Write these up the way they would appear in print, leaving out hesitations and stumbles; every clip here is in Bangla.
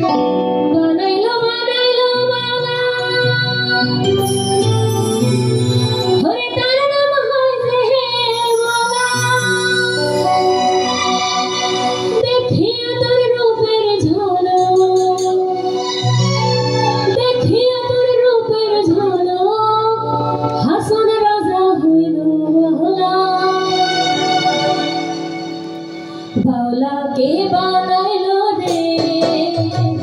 বানাইলো বানাইলো মালা হরে তার নাম হইছে হে মালা দেখিয়া তোর রূপের ঝলক দেখিয়া তোর রূপের ঝলক হাসন রাজা হইল বাহলা বাউলা কে বানাইলো রে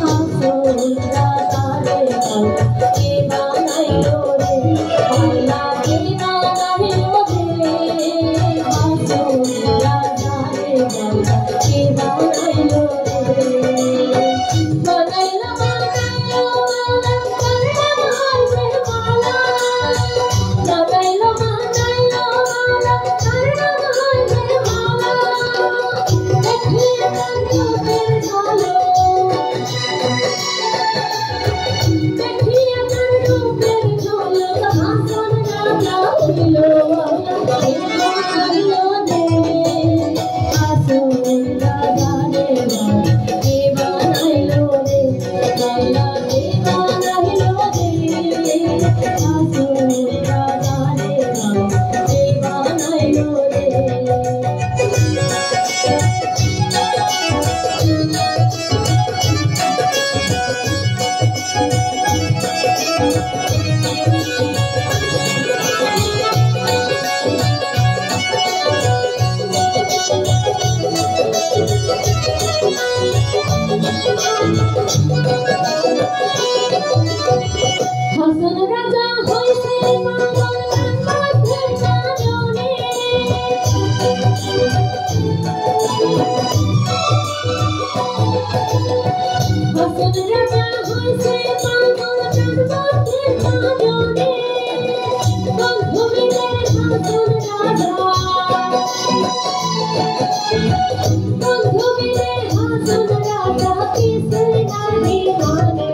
হাসন রাজা রে বাউলা কে বানাইলো রে বাউলা কে বানাইলো রে হাসন রাজা রে বাউলা কে বানাইলো রে বানাইলো বানাইলো বাউলা করনা হইছে মালা বানাইলো বানাইলো বাউলা করনা হইছে মালা দেখিয়া তোর রূপের ঝলক দেখিয়া তোর রূপের ঝলক হাসন রাজা হইল বাউলা কে বানাইলো রে হাসন রাজা রে বাউলা কে বানাইলো রে বাউলা কে বানাইলো রে হাসন রাজা রে বাউলা কে বানাইলো রে হাসন রাজা হইছে পাগল তার মধ্যে জানে হাসন রাজা হইছে পাগল তার মধ্যে জানে বন্ধু মিলে হাসন রাজা বন্ধু মিলে হাসন রাজা কিছু নাহি মানে